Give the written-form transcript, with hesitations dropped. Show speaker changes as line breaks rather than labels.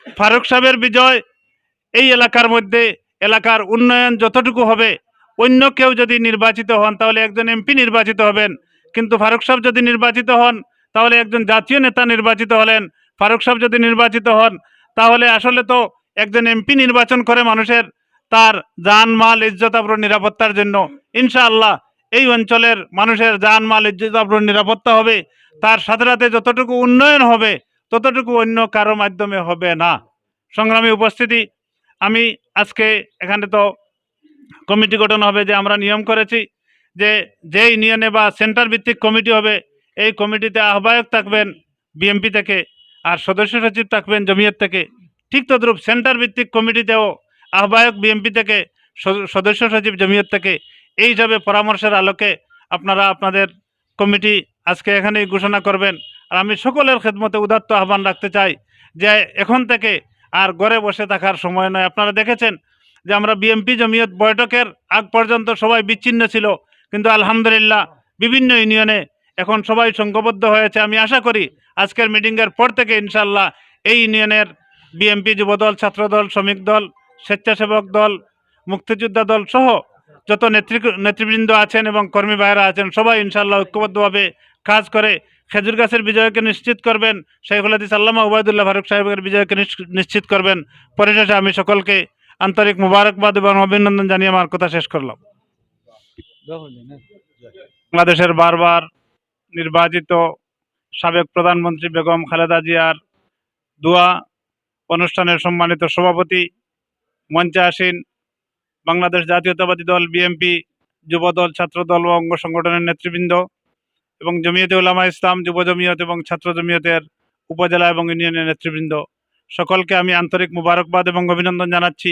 ফারুক সাহেবের বিজয় এই এলাকার মধ্যে এলাকার উন্নয়ন যতটুকু হবে, অন্য কেউ যদি নির্বাচিত হন তাহলে একজন এমপি নির্বাচিত হবেন, কিন্তু ফারুক সাহেব যদি নির্বাচিত হন তাহলে একজন জাতীয় নেতা নির্বাচিত হলেন। ফারুক সাহেব যদি নির্বাচিত হন তাহলে আসলে তো একজন এমপি নির্বাচন করে মানুষের তার জান মাল ইজ্জত আবরু নিরাপত্তার জন্য। ইনশাআল্লাহ এই অঞ্চলের মানুষের জান মাল ইজ্জত আবরু নিরাপত্তা হবে, তার সাথে সাথে যতটুকু উন্নয়ন হবে ততটুকু অন্য কারো মাধ্যমে হবে না। সংগ্রামী উপস্থিতি, আমি আজকে এখানে তো কমিটি গঠন হবে, যে আমরা নিয়ম করেছি যে যে ইউনিয়নে বা সেন্টার ভিত্তিক কমিটি হবে এই কমিটিতে আহ্বায়ক থাকবেন বিএমপি থেকে আর সদস্য সচিব থাকবেন জমিয়ত থেকে। ঠিক তদ্রূপ সেন্টার ভিত্তিক কমিটিতেও আহ্বায়ক বিএমপি থেকে, সদস্য সচিব জমিয়ত থেকে। এই হিসাবে পরামর্শের আলোকে আপনারা আপনাদের কমিটি আজকে এখানেই ঘোষণা করবেন। আর আমি সকলের খেদমতে উদাত্ত আহ্বান রাখতে চাই যে এখন থেকে আর ঘরে বসে থাকার সময় নয়। আপনারা দেখেছেন যে আমরা বিএমপি জমিয়ত বৈঠকের আগ পর্যন্ত সবাই বিচ্ছিন্ন ছিল, কিন্তু আলহামদুলিল্লাহ বিভিন্ন ইউনিয়নে এখন সবাই সংঘবদ্ধ হয়েছে। আমি আশা করি আজকের মিটিংয়ের পর থেকে ইনশাল্লাহ এই ইউনিয়নের বিএমপি যুবদল, ছাত্রদল, শ্রমিক দল, স্বেচ্ছাসেবক দল, মুক্তিযোদ্ধা দল সহ যত নেতৃবৃন্দ আছেন এবং কর্মী ভাইয়েরা আছেন সবাই ইনশাল্লাহ ঐক্যবদ্ধভাবে কাজ করে খেজুর গাছের বিজয়কে নিশ্চিত করবেন, শাইখুল হাদিস আল্লামা ওবায়দুল্লাহ ফারুক সাহেবের বিজয়কে নিশ্চিত করবেন। পরিশেষে আমি সকলকে আন্তরিক মুবারকবাদ এবং অভিনন্দন জানিয়ে আমার কথা শেষ করলাম। বাংলাদেশের বারবার নির্বাচিত সাবেক প্রধানমন্ত্রী বেগম খালেদা জিয়ার দোয়া অনুষ্ঠানের সম্মানিত সভাপতি, মঞ্চে আসীন বাংলাদেশ জাতীয়তাবাদী দল বিএনপি, যুবদল, ছাত্রদল ও অঙ্গ সংগঠনের নেতৃবৃন্দ এবং জমিয়তে উলামা ইসলাম, যুব জমিয়ত এবং ছাত্র জমিয়তের উপজেলা এবং ইউনিয়নের নেতৃবৃন্দ, সকলকে আমি আন্তরিক মুবারকবাদ এবং অভিনন্দন জানাচ্ছি।